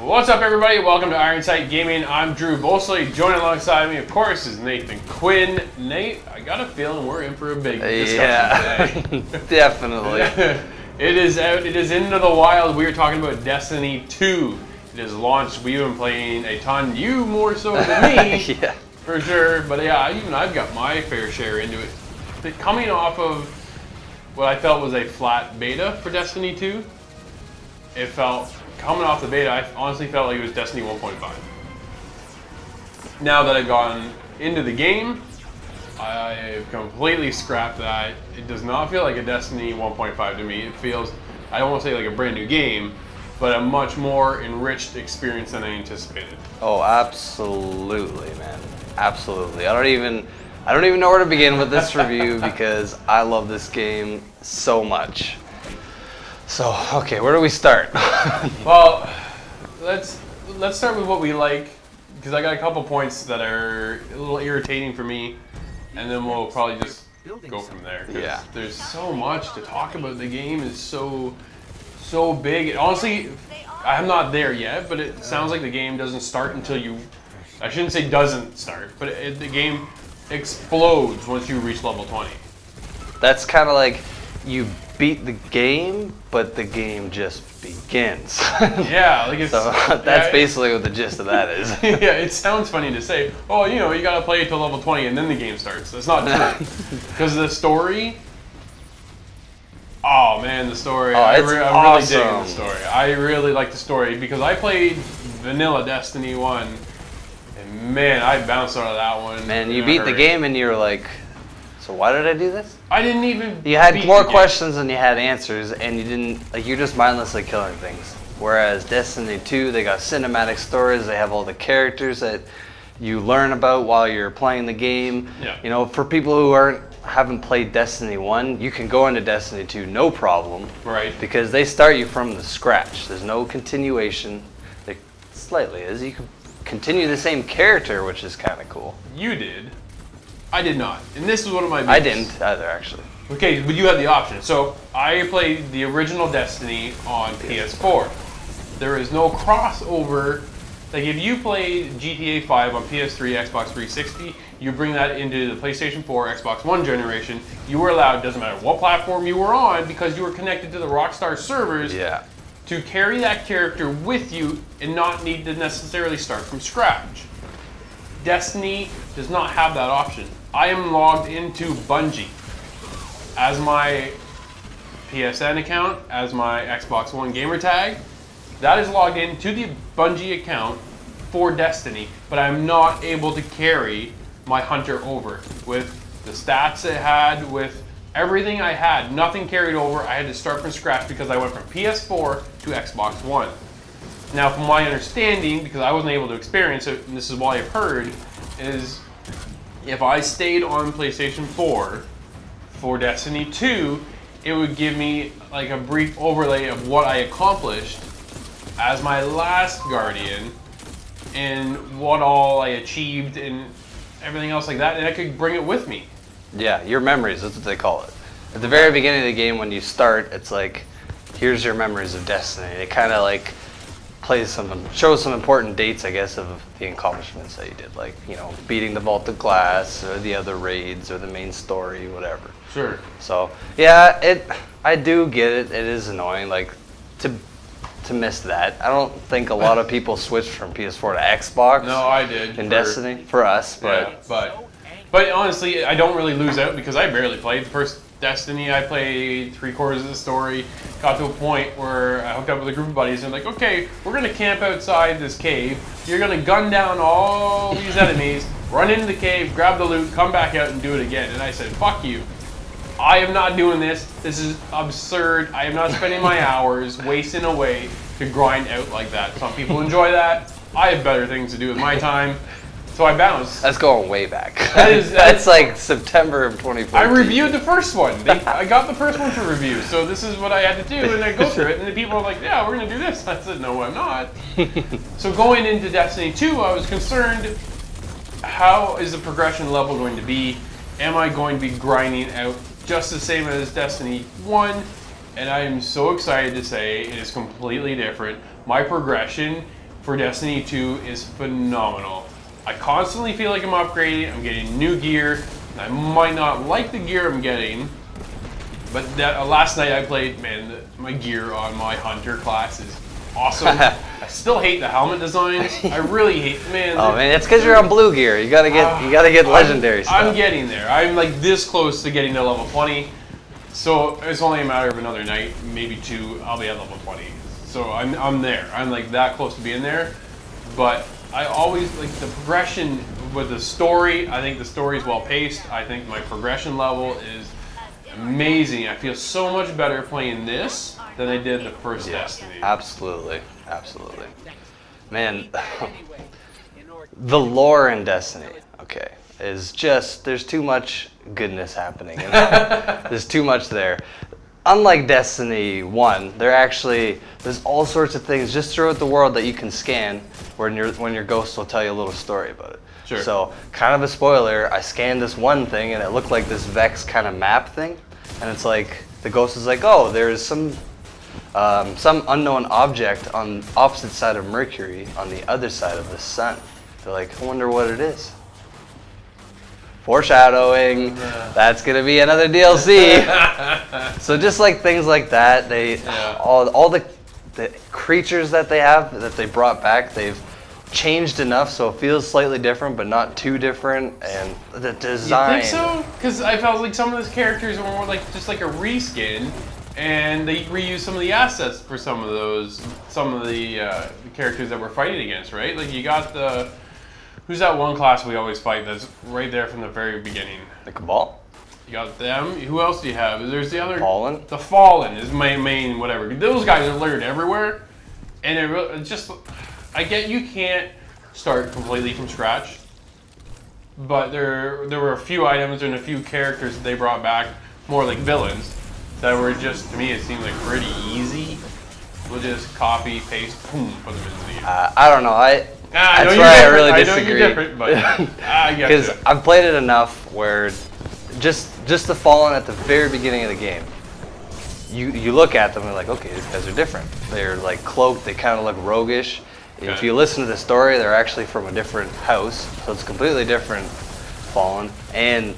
What's up, everybody? Welcome to Iron Sight Gaming. I'm Drew Bosley. Joining alongside me, of course, is Nathan Quinn. Nate, I got a feeling we're in for a big discussion today. Definitely. It is out. It is into the wild. We are talking about Destiny 2. It is launched. We've been playing a ton. You more so than me, Yeah. for sure. But yeah, even I've got my fair share into it. But coming off of what I felt was a flat beta for Destiny 2, it felt, coming off the beta, I honestly felt like it was Destiny 1.5. Now that I've gone into the game, I've completely scrapped that. It does not feel like a Destiny 1.5 to me. It feels, I don't want to say like a brand new game, but a much more enriched experience than I anticipated. Oh, absolutely, man. Absolutely. I don't even know where to begin with this review because I love this game so much. So, okay, where do we start? Well, let's start with what we like, because I got a couple points that are a little irritating for me, and then we'll probably just go from there. Yeah. There's so much to talk about. The game is so big. It, honestly, I'm not there yet, but it sounds like the game doesn't start until you. I shouldn't say doesn't start, but the game explodes once you reach level 20. That's kind of like you beat the game, but the game just begins. Yeah, like it's. So that's basically what the gist of that is. Yeah, it sounds funny to say, oh, you know, you gotta play it till level 20 and then the game starts. That's not true. Because the story, oh man, the story. Oh, I'm it's really awesome. digging the story. I really like the story because I played vanilla Destiny 1, and man, I bounced out of that one. Man, you beat the game and you're like, so why did I do this? I didn't even. You had beat more the game. questions than you had answers, and you didn't, like, you're just mindlessly killing things. Whereas Destiny 2, they got cinematic stories, they have all the characters that you learn about while you're playing the game. Yeah. You know, for people who haven't played Destiny 1, you can go into Destiny 2 no problem. Right. Because they start you from the scratch. There's no continuation. There slightly is. You can continue the same character, which is kind of cool. You did. I did not. And this is one of my. I didn't either, actually. Okay, but you had the option. So I played the original Destiny on PS4. There is no crossover. Like if you played GTA 5 on PS3, Xbox 360, you bring that into the PlayStation 4, Xbox One generation, you were allowed, doesn't matter what platform you were on, because you were connected to the Rockstar servers, Yeah. to carry that character with you and not need to necessarily start from scratch. Destiny does not have that option. I am logged into Bungie as my PSN account, as my Xbox One gamer tag. That is logged into the Bungie account for Destiny, but I'm not able to carry my Hunter over with the stats it had, with everything I had. Nothing carried over. I had to start from scratch because I went from PS4 to Xbox One. Now, from my understanding, because I wasn't able to experience it, and this is what I've heard, is if I stayed on PlayStation 4 for Destiny 2, it would give me like a brief overlay of what I accomplished as my last Guardian and what all I achieved and everything else like that, and I could bring it with me. Yeah, your memories, that's what they call it. At the very beginning of the game, when you start, it's like, here's your memories of Destiny. It kind of like shows some important dates, I guess, of the accomplishments that you did, like, you know, beating the Vault of Glass, or the other raids, or the main story, whatever. Sure. So, yeah, I do get it. It is annoying, like, to miss that. I don't think a lot of people switched from PS4 to Xbox. No, I did. In Destiny, for us, but yeah, but honestly, I don't really lose out because I barely played the first Destiny. I played 3/4 of the story. Got to a point where I hooked up with a group of buddies and like, okay, we're gonna camp outside this cave. You're gonna gun down all these enemies, run into the cave, grab the loot, come back out and do it again. And I said, fuck you. I am not doing this. This is absurd. I am not spending my hours wasting away to grind out like that. Some people enjoy that. I have better things to do with my time. So I bounced. that's going way back. That's like September of 2014. I reviewed the first one. I got the first one for review. So this is what I had to do, and I go through it, and the people are like, yeah, we're going to do this. I said, no, I'm not. So going into Destiny 2, I was concerned, how is the progression level going to be? Am I going to be grinding out just the same as Destiny 1? And I am so excited to say it is completely different. My progression for Destiny 2 is phenomenal. I constantly feel like I'm upgrading, I'm getting new gear. I might not like the gear I'm getting, but last night I played, man, my gear on my Hunter class is awesome. I still hate the helmet designs. I really hate, man. Oh man, it's because you're on blue gear. You gotta get legendary stuff. I'm getting there. I'm like this close to getting to level 20. So it's only a matter of another night, maybe 2, I'll be at level 20. So I'm there. I'm like that close to being there. But I always like the progression with the story. I think the story is well paced. I think my progression level is amazing. I feel so much better playing this than I did the first Destiny. Absolutely. Absolutely. Man, the lore in Destiny, okay, is just, there's too much goodness happening. There's too much there. Unlike Destiny 1, there's all sorts of things just throughout the world that you can scan when your ghost will tell you a little story about it. Sure. So, kind of a spoiler, I scanned this one thing and it looked like this Vex kind of map thing. And it's like, the ghost is like, oh, there's some unknown object on the opposite side of Mercury on the other side of the sun. They're like, I wonder what it is. Foreshadowing, that's gonna be another DLC. So just like things like that, all the creatures that they brought back, they've changed enough so it feels slightly different, but not too different. And the design. You think so? Because I felt like some of those characters were more like just like a reskin, and they reused some of the assets for some of the characters that we're fighting against, right? Like you got the. Who's that one class we always fight that's right there from the very beginning? The Cabal? You got them. Who else do you have? There's the other... Fallen? The Fallen is my main whatever. Those guys are littered everywhere. And it's just... I get you can't start completely from scratch. But there were a few items and a few characters that they brought back, more like villains, that were just, to me, it seemed like pretty easy. We'll just copy, paste, boom, put them into the game. I don't know. That's where I really disagree. I know you're different, but I get because you. I've played it enough where just the Fallen at the very beginning of the game, you look at them and like, okay, these guys are different. They're like cloaked. They kind of look roguish. Okay. If you listen to the story, they're actually from a different house, so it's completely different Fallen. And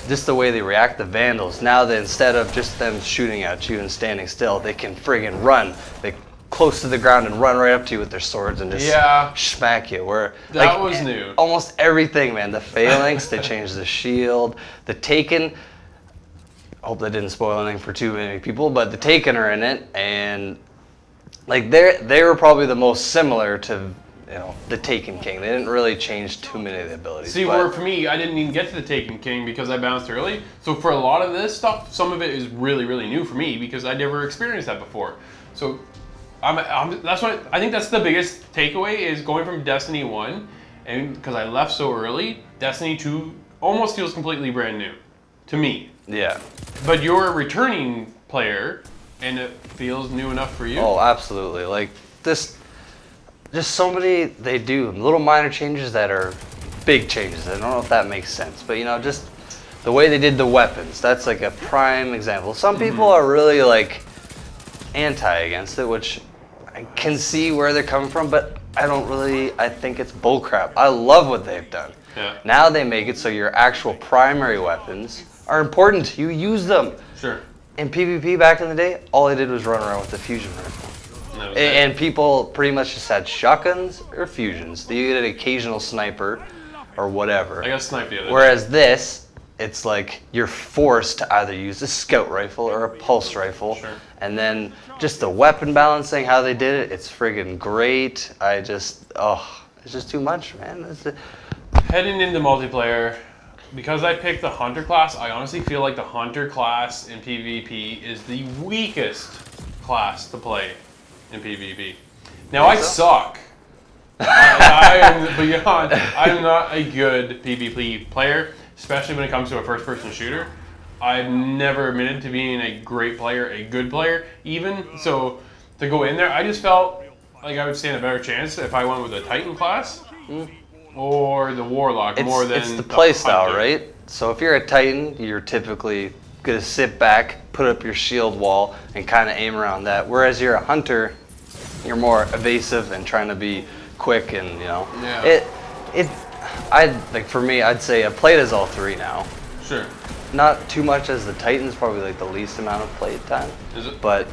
just the way they react to Vandals. Now that instead of just them shooting at you and standing still, they can friggin' run. They close to the ground and run right up to you with their swords and just smack you. Where that was new. Almost everything, man. The Phalanx, they changed the shield. The Taken. I hope that didn't spoil anything for too many people, but the Taken are in it, and like they were probably the most similar to the Taken King. They didn't really change too many of the abilities. See, where for me, I didn't even get to the Taken King because I bounced early. So for a lot of this stuff, some of it is really, really new for me because I never experienced that before. So. That's what I think. That's the biggest takeaway is going from Destiny 1, and because I left so early, Destiny 2 almost feels completely brand new to me. Yeah. But you're a returning player, and it feels new enough for you. Oh, absolutely. Like this, just so many they do little minor changes that are big changes. I don't know if that makes sense, but just the way they did the weapons. That's like a prime example. Some people are really like anti against it, which I can see where they're coming from, but I think it's bullcrap. I love what they've done. Yeah. Now they make it so your actual primary weapons are important. You use them. Sure. In PvP back in the day, all I did was run around with the fusion rifle. And people pretty much just had shotguns or fusions. You get an occasional sniper or whatever. I got sniped the other day. Whereas this, it's like you're forced to either use a scout rifle or a pulse rifle. Sure. And then just the weapon balancing, how they did it, it's friggin' great. it's just too much, man. Heading into multiplayer, because I picked the Hunter class, I honestly feel like the Hunter class in PvP is the weakest class to play in PvP. Now I suck. I'm not a good PvP player, especially when it comes to a first-person shooter. I've never admitted to being a great player, a good player, even. So to go in there, I just felt like I would stand a better chance if I went with the Titan class or the Warlock more than it's the play style, Hunter. right? So if you're a Titan, you're typically gonna sit back, put up your shield wall, and kind of aim around that. Whereas you're a Hunter, you're more evasive and trying to be quick and Yeah. For me, I'd say I played as all three now. Sure. Not too much as the Titans, probably like the least amount of play time. Is it? But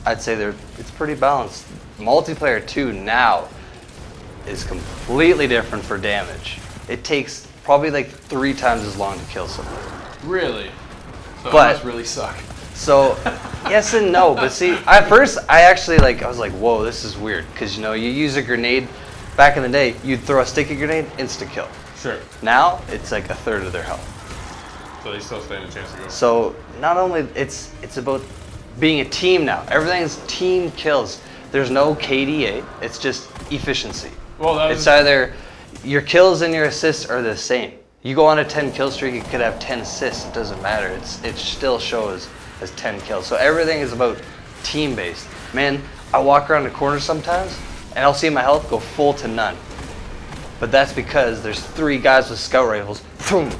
I'd say it's pretty balanced. Multiplayer 2 now is completely different for damage. It takes probably like 3 times as long to kill someone. Really? So But- it must really suck. So, yes and no. But see, at first, I was like, whoa, this is weird. Because, you use a grenade. Back in the day, you'd throw a sticky grenade, insta-kill. Sure. Now, it's like a third of their health. So they still stand a chance to go. So, not only, it's about being a team now. Everything's team kills. There's no KDA. It's just efficiency. Well, It's either your kills and your assists are the same. You go on a 10 kill streak, you could have 10 assists. It doesn't matter. It still shows as 10 kills. So everything is about team based. Man, I walk around the corner sometimes and I'll see my health go full to none. But that's because there's 3 guys with scout rifles. Boom.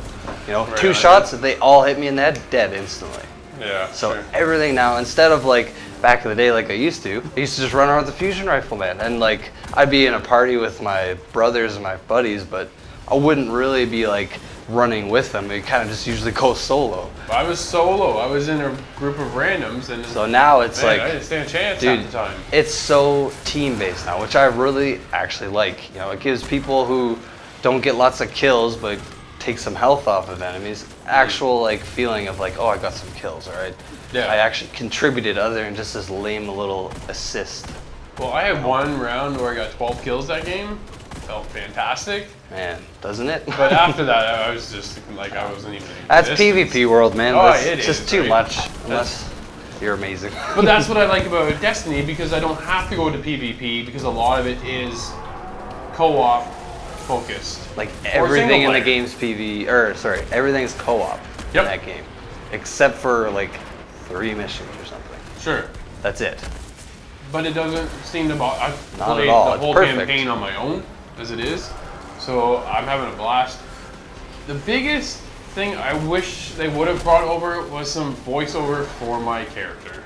Right 2 on. shots, if they all hit me in the head, dead instantly. Yeah. So sure. everything now, instead of like back in the day like I used to just run around with the fusion rifle, man. And like I'd be in a party with my brothers and my buddies, but I wouldn't really be like running with them. It kind of just usually goes solo. I was solo. I was in a group of randoms, and So now it's man, I like, didn't stand a chance dude, half the time. it's so team based now, which I really actually like. It gives people who don't get lots of kills but take some health off of enemies actual like feeling of like, oh, I got some kills, all right. Yeah. I actually contributed other than just this lame little assist. Well, I had one round where I got 12 kills that game. Felt fantastic. Man, doesn't it? But after that, I was just like, I wasn't even. That's existence. PvP world, man. Oh, That's it just is, too right? much. Unless you're amazing. But that's what I like about Destiny, because I don't have to go to PvP, because a lot of it is co-op focused. Like Or everything in the single player. game's everything's co-op Yep. in that game, except for like 3 missions or something. Sure. That's it. But it doesn't seem to bother. I've Not at played all. the It's whole perfect. campaign on my own, as it is. So I'm having a blast. The biggest thing I wish they would have brought over was some voiceover for my character.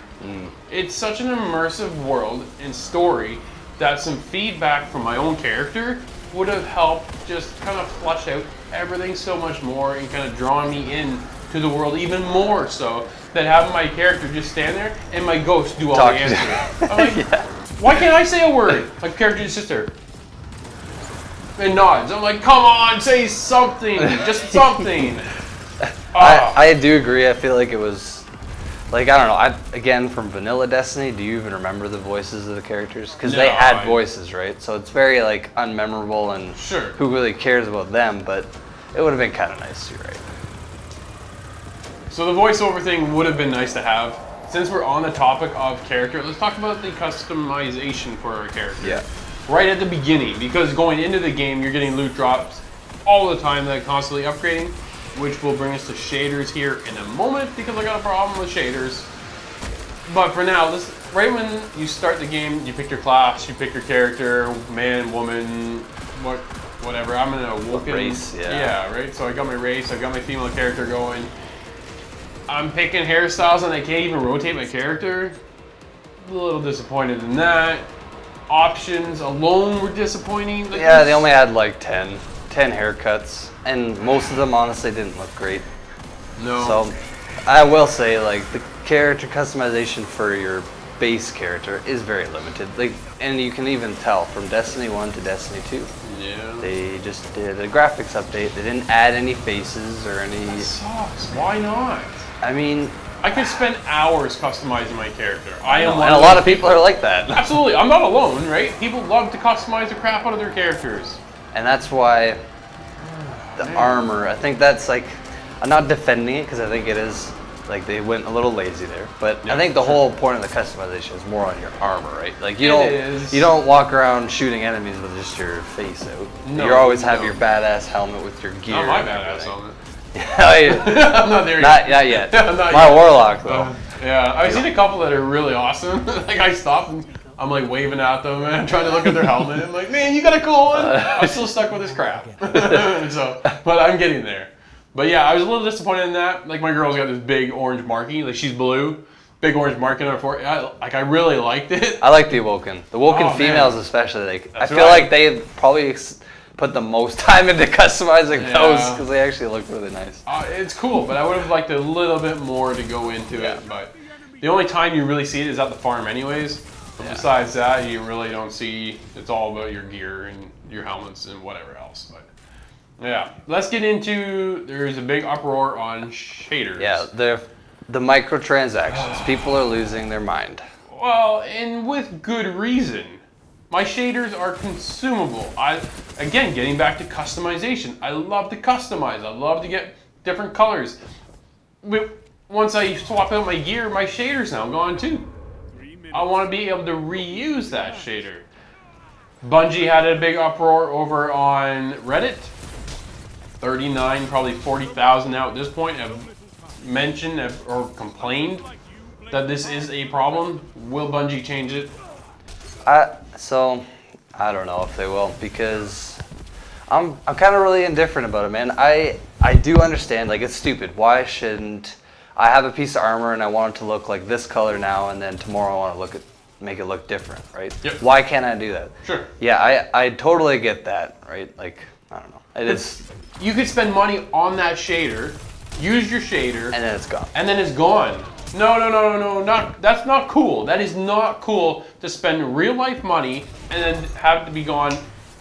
It's such an immersive world and story that some feedback from my own character would have helped just kind of flush out everything so much more and kind of draw me in to the world even more so than having my character just stand there and my ghost do all Talk the to answering. I'm like, why can't I say a word? My character just sits there and nods. I'm like, come on, say something, just something. I do agree. I feel like it was, like, I don't know. Again, from vanilla Destiny, do you even remember the voices of the characters? Because they No, had voices, right? So it's very like unmemorable and Sure. who really cares about them? But it would have been kind of nice too, right? So the voiceover thing would have been nice to have. Since we're on the topic of character, let's talk about the customization for our character. Yeah. Right at the beginning, because going into the game, you're getting loot drops all the time that are constantly upgrading, which will bring us to shaders here in a moment, because I got a problem with shaders. But for now, right when you start the game, you pick your class, you pick your character, man, woman, whatever. I'm in a Woken race, yeah. Yeah, right. So I got my race, I got my female character going. I'm picking hairstyles and I can't even rotate my character. A little disappointed in that. Options alone were disappointing. Like, Yeah, they only had like 10 haircuts, and most of them honestly didn't look great. No. So I will say, like, the character customization for your base character is very limited. Like, and you can even tell from Destiny 1 to Destiny 2. Yeah. They just did a graphics update. They didn't add any faces or any. Sucks. Why not? I mean, I could spend hours customizing my character. I am and one a of lot those of people are like that. Absolutely. I'm not alone, right? People love to customize the crap out of their characters. And that's why the Man. armor, I think that's like, I'm not defending it because I think it is, like, they went a little lazy there. But Yeah, I think the sure. whole point of the customization is more on your armor, right? Like, you It is. don't walk around shooting enemies with just your face out. No, you always have no. your badass helmet with your gear. Not my and badass everything. helmet. Yeah, I'm not there not yet. yet. Not My yet. warlock though. Yeah, I've seen a couple that are really awesome. Like, I stop and I'm like waving at them and I'm trying to look at their helmet. I'm like, man, you got a cool one. I'm still stuck with this crap. So, but I'm getting there. But yeah, I was a little disappointed in that. Like, my girl's got this big orange marking. Like, she's blue. big orange marking on it for it. I really liked it. I like the Awoken. The Awoken Oh, females man. especially. Like, I That's feel right. like they probably put the most time into customizing Yeah. those because they actually look really nice. It's cool, but I would have liked a little bit more to go into Yeah. it. But the only time you really see it is at the farm anyways. But Yeah. besides that, you really don't see, it's all about your gear and your helmets and whatever else. But yeah, let's get into, there's a big uproar on shaders. Yeah, the microtransactions. People are losing their mind. Well, and with good reason. My shaders are consumable. Again, getting back to customization. I love to customize. I love to get different colors. But once I swap out my gear, my shader's now gone too. I want to be able to reuse that shader. Bungie had a big uproar over on Reddit. 39, probably 40,000 now at this point have mentioned or complained that this is a problem. Will Bungie change it? So I don't know if they will because I'm kind of really indifferent about it, man. I do understand, like, it's stupid. Why shouldn't I have a piece of armor and I want it to look like this color now, and then tomorrow I want to make it look different, right? Yep. Why can't I do that? Sure. Yeah, I totally get that, right? Like, I don't know. It is, You could spend money on that shader, use your shader, and then it's gone. and then it's gone. No, that's not cool. That is not cool to spend real life money and then have it to be gone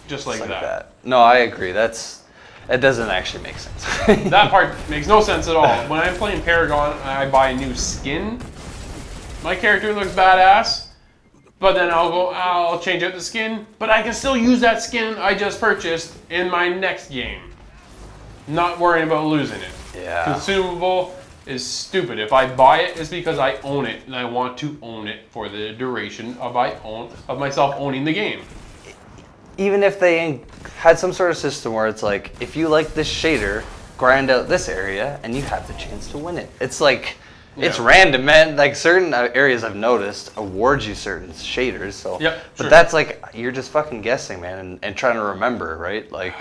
just like that. No, I agree. It doesn't actually make sense. That part makes no sense at all. When I'm playing Paragon and I buy a new skin, my character looks badass, but then I'll change out the skin, but I can still use that skin I just purchased in my next game. Not worrying about losing it. Yeah. Consumable is stupid. If I buy it, it's because I own it and I want to own it for the duration of myself owning the game. Even if they had some sort of system where it's like, if you like this shader, grind out this area and you have the chance to win it. It's like, it's Yeah. random, man. Like, certain areas I've noticed award you certain shaders. So, Yep, but sure. that's like, you're just fucking guessing, man, and trying to remember, right? Like,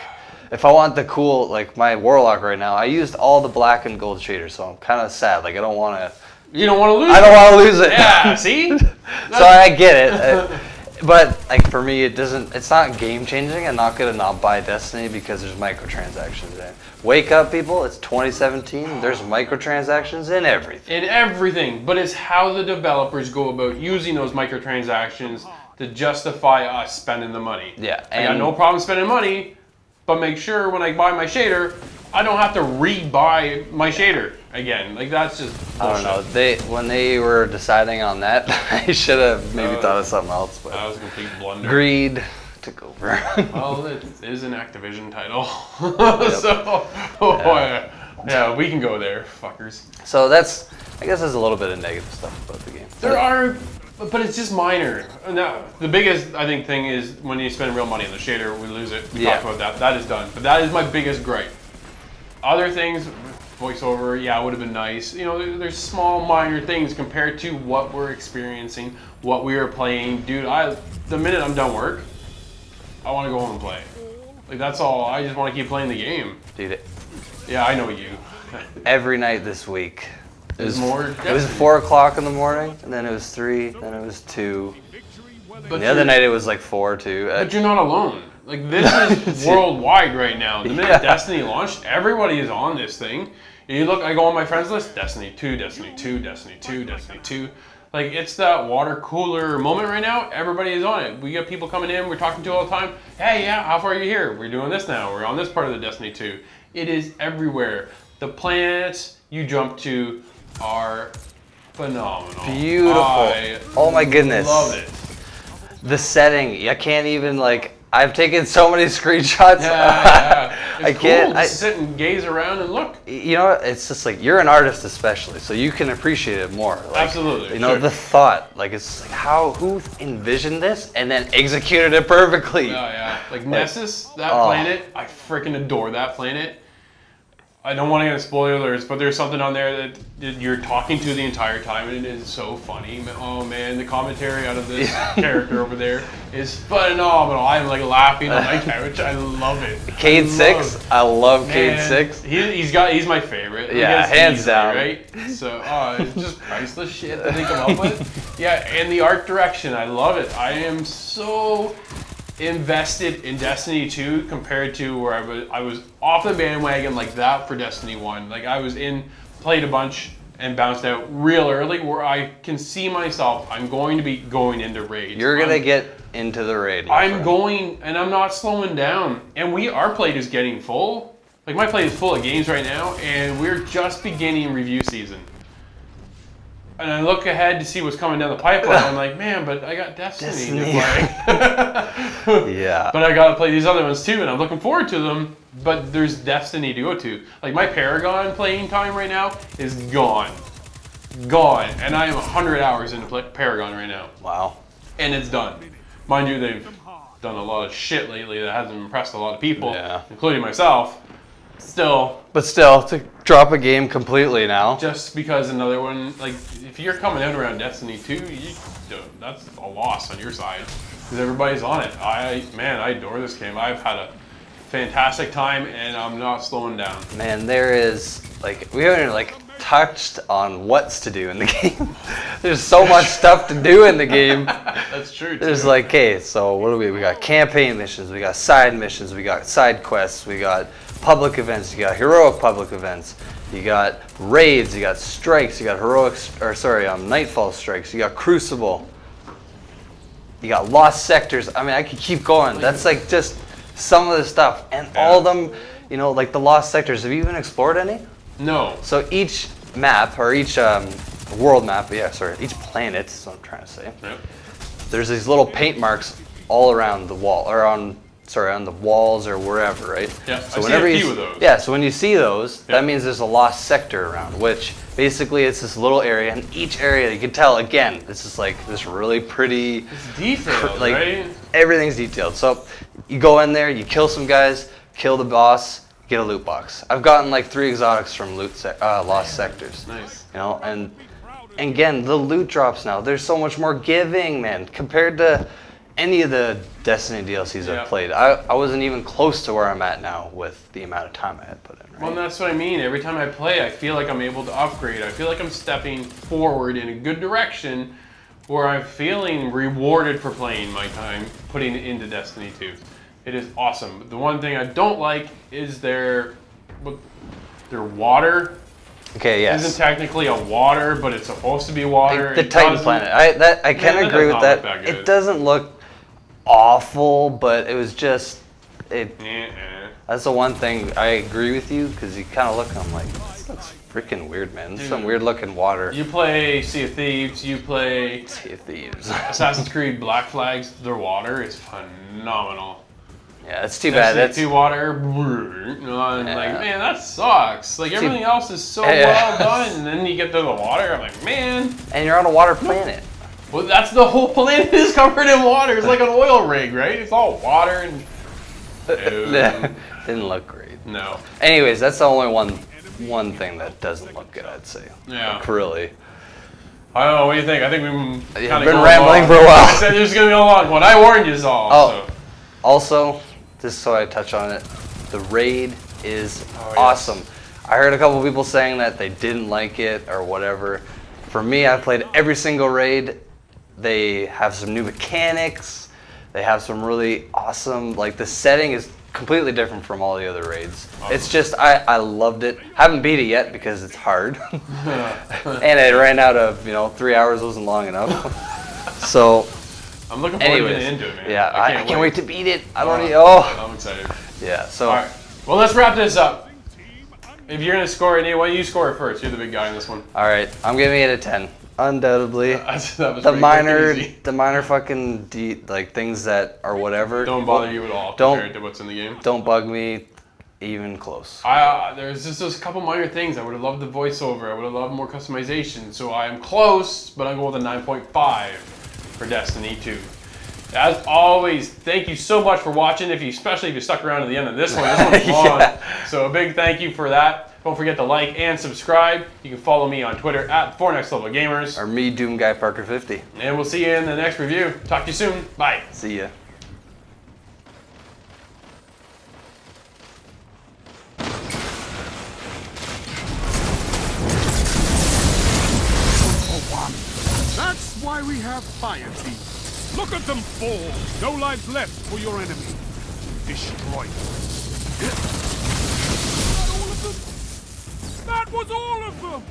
if I want the cool, like my Warlock right now, I used all the black and gold shaders, so I'm kind of sad. Like, I don't want to. You don't want to lose I don't it. want to lose it. Yeah, see? So I get it. But like for me, it's not game changing. I'm not gonna not buy Destiny because there's microtransactions in it. Wake up, people! It's 2017. There's microtransactions in everything. In everything, but it's how the developers go about using those microtransactions to justify us spending the money. Yeah, I got and- no problem spending money, but make sure when I buy my shader, I don't have to re-buy my shader again. Like, that's just bullshit. I don't know. When they were deciding on that, I should have maybe thought of something else. But That was a complete blunder. greed took over. Well, it is an Activision title. So, yeah, we can go there, fuckers. So I guess there's a little bit of negative stuff about the game. There are, but it's just minor. Now, the biggest, I think, thing is when you spend real money on the shader, we lose it. We talked about that. That is done. But that is my biggest gripe. Other things, voiceover, yeah, would have been nice. You know, there's small, minor things compared to what we're experiencing, what we are playing. Dude, the minute I'm done work, I want to go home and play. Like, that's all. I just want to keep playing the game. Dude, Yeah, I know you. every night this week. It was more It was 4 o'clock in the morning, and then it was 3, then it was 2. But And the other night it was like 4 too. But you're not alone. Like, this is worldwide right now. The minute Yeah. Destiny launched, everybody is on this thing. You look, I go on my friends list, Destiny 2, Destiny 2, Destiny 2, Destiny 2. Like, it's that water cooler moment right now. Everybody is on it. We get people coming in, we're talking to all the time. Hey, yeah, how far are you here? We're doing this now. We're on this part of the Destiny 2. It is everywhere. The planets you jump to are phenomenal. Beautiful. Oh my goodness. Love it. The setting, I can't even like. I've taken so many screenshots. Yeah. It's I can't. cool to sit and gaze around and look. You know, it's just like you're an artist, especially, so you can appreciate it more. Like, Absolutely, You know, sure. the thought, like it's like who envisioned this and then executed it perfectly. Yeah. Like Nessus, that oh. planet, I freaking adore that planet. I don't want to get spoilers, but there's something on there that you're talking to the entire time, and it is so funny. Oh man, the commentary out of this character over there is phenomenal. I'm like laughing on my couch. I love it. Cade Six, I love Cade Six. He's my favorite. Yeah, hands down. Right? So it's just priceless shit that they come up with. Yeah, and the art direction, I love it. I am so invested in Destiny 2 compared to where I was off the bandwagon like that for Destiny 1. Like I was played a bunch and bounced out real early where I can see myself, I'm going to be going into raids. You're going to get into the raid. I'm going, and I'm not slowing down. And our plate is getting full. Like my plate is full of games right now, and we're just beginning review season. And I look ahead to see what's coming down the pipeline. I'm like, man, but I got Destiny to play. Yeah. But I got to play these other ones too, and I'm looking forward to them. But there's Destiny to go to. Like my Paragon playing time right now is gone. Gone. And I am 100 hours into Paragon right now. Wow. And it's done. Mind you, they've done a lot of shit lately that hasn't impressed a lot of people, including myself. But still, to drop a game completely now. Just because another one, like, if you're coming out around Destiny 2, that's a loss on your side. Because everybody's on it. I adore this game. I've had a fantastic time, and I'm not slowing down. Man, there is, like, we haven't, like, touched on what's to do in the game. There's so much stuff to do in the game. That's true, too. There's like, okay, so what do we got campaign missions, we got side missions, we got side quests, we got public events, you got heroic public events, you got raids, you got strikes, you got Nightfall strikes, you got Crucible, you got lost sectors. I mean, I could keep going. That's like just some of the stuff, and all of them, you know, like the lost sectors. Have you even explored any? No. So each map, or each world map, each planet, is what I'm trying to say. Yep. There's these little paint marks all around the wall, or on the walls or wherever, right? Yeah, so I've whenever seen a few of those. Yeah, so when you see those, that means there's a lost sector around, which basically it's this little area, and each area, you can tell, again, this is like this really pretty... It's detailed, like, right? Everything's detailed. So you go in there, you kill some guys, kill the boss, get a loot box. I've gotten like 3 exotics from lost sectors. Nice. You know, and again, the loot drops now. There's so much more giving, man, compared to any of the Destiny DLCs I've played. I wasn't even close to where I'm at now with the amount of time I had put in. Right? Well, that's what I mean. Every time I play, I feel like I'm able to upgrade. I feel like I'm stepping forward in a good direction where I'm feeling rewarded for playing my time, putting it into Destiny 2. It is awesome. The one thing I don't like is their water. Okay, yes. Isn't technically a water, but it's supposed to be water. The Titan planet. I can agree with that. It doesn't look awful, but it was just that's the one thing I agree with you, because you kind of look and I'm like, that's freaking weird, man. Dude, some weird looking water. You play Sea of Thieves, you play Sea of Thieves. Assassin's Creed Black Flags, their water is phenomenal. Yeah, it's too bad. That's too water. Like, man, that sucks. Like, everything else is so well done, and then you get to the water, I'm like, man. And you're on a water planet. Well, that's the whole planet is covered in water. It's like an oil rig, right? It's all water and... Didn't look great. No. Anyways, that's the only one thing that doesn't look good, I'd say. Yeah. Like, really. I don't know. What do you think? I think we've been rambling for a while. I said there's going to be a long one. I warned you all. Oh, so. Also, just so I touch on it, the raid is awesome. I heard a couple people saying that they didn't like it or whatever. For me, I've played every single raid. They have some new mechanics. They have some really awesome, like the setting is completely different from all the other raids. Awesome. It's just, I loved it. Haven't beat it yet because it's hard. And it ran out of, 3 hours wasn't long enough. So, I'm looking forward to getting into it, man. Yeah, I can't wait to beat it. I'm excited. Yeah, so. All right. Well, let's wrap this up. If you're going to score it, why don't you score it first? You're the big guy in this one. All right, I'm giving it a 10. Undoubtedly. The minor fucking things that are whatever. Don't bother you at all compared to what's in the game. Don't bug me even close. There's just those couple minor things. I would have loved the voiceover. I would have loved more customization. So I am close, but I'm going with a 9.5 for Destiny 2. As always, thank you so much for watching. Especially if you stuck around to the end of this one. This one's long. So a big thank you for that. Don't forget to like and subscribe. You can follow me on Twitter at 4nextlevelgamers. Or me, Doom Guy Parker 50. And we'll see you in the next review. Talk to you soon. Bye. See ya. That's why we have fire teams. Look at them fall. No lives left for your enemy. Destroy them. That all of them? That was all of them!